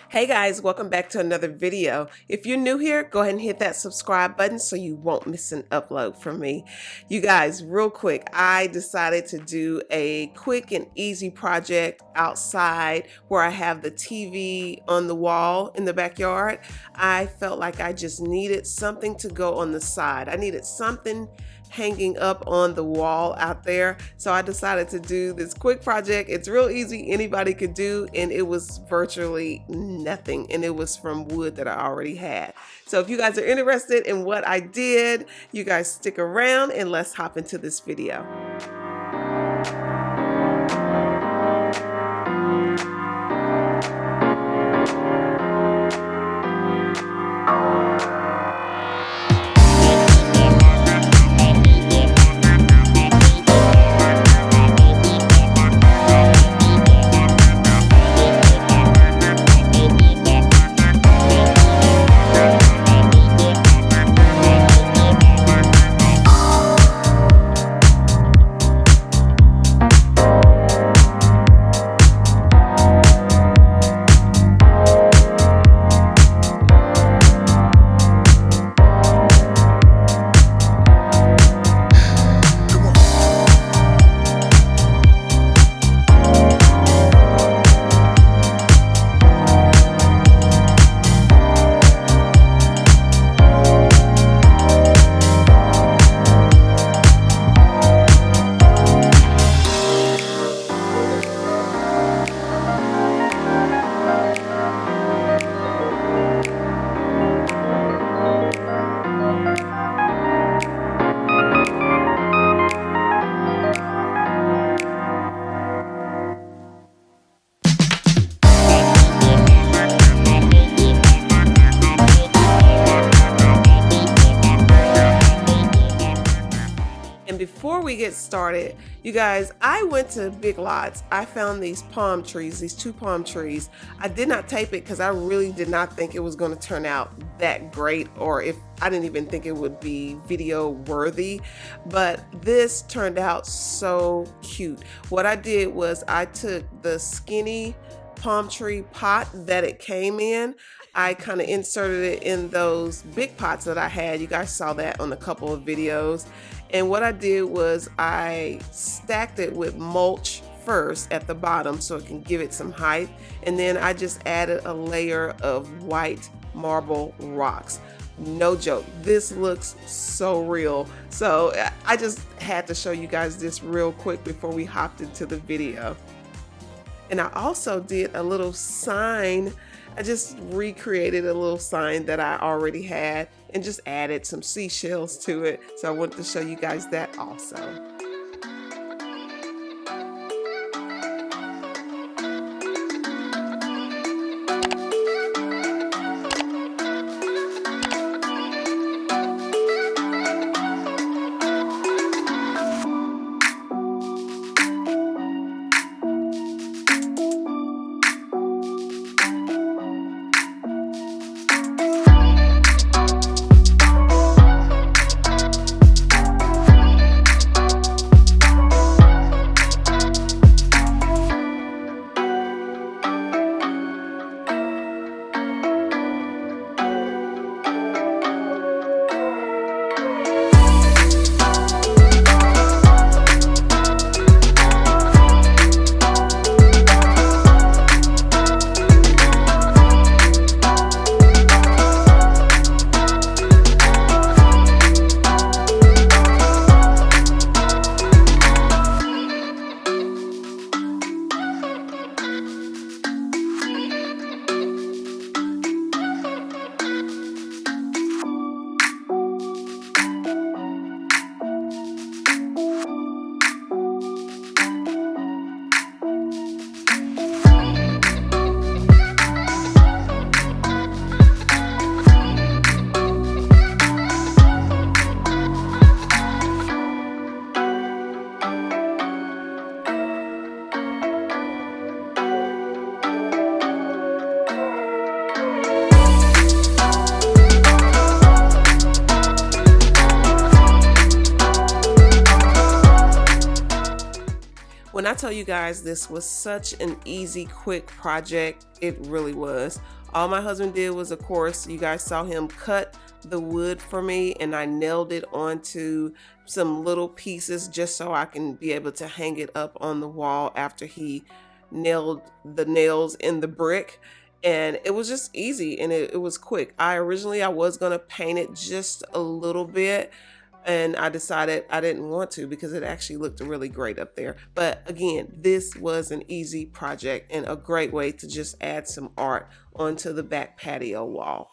Hey guys, welcome back to another video. If you're new here, go ahead and hit that subscribe button so you won't miss an upload from me. You guys, real quick, I decided to do a quick and easy project outside where I have the TV on the wall in the backyard. I felt like I just needed something to go on the side. I needed something hanging up on the wall out there. So I decided to do this quick project. It's real easy, anybody could do, and it was virtually nothing, and it was from wood that I already had. So if you guys are interested in what I did, you guys stick around and let's hop into this video. And before we get started, you guys, I went to Big Lots. I found these palm trees, these 2 palm trees. I did not tape it because I really did not think it was going to turn out that great, or if I didn't even think it would be video worthy, but this turned out so cute. What I did was I took the skinny palm tree pot that it came in. I kind of inserted it in those big pots that I had. You guys saw that on a couple of videos. And what I did was I stacked it with mulch first at the bottom so it can give it some height. And then I just added a layer of white marble rocks. No joke, this looks so real. So I just had to show you guys this real quick before we hopped into the video. And I also did a little sign. I just recreated a little sign that I already had and just added some seashells to it. So I wanted to show you guys that also. When I tell you guys this was such an easy, quick project, it really was. All my husband did was, of course, you guys saw him cut the wood for me, and I nailed it onto some little pieces just so I can be able to hang it up on the wall after he nailed the nails in the brick. And it was just easy, and it was quick. I was gonna paint it just a little bit, and I decided I didn't want to because it actually looked really great up there. But again, this was an easy project and a great way to just add some art onto the back patio wall.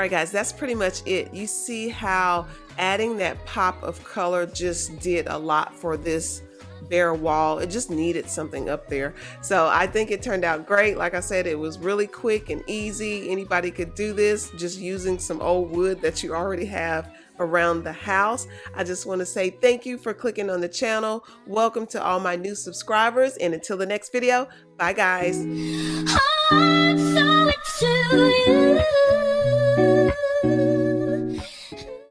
Guys, that's pretty much it. You see how adding that pop of color just did a lot for this bare wall. It just needed something up there. So I think it turned out great. Like I said, it was really quick and easy. Anybody could do this just using some old wood that you already have around the house. I just want to say thank you for clicking on the channel. Welcome to all my new subscribers, and until the next video, bye guys.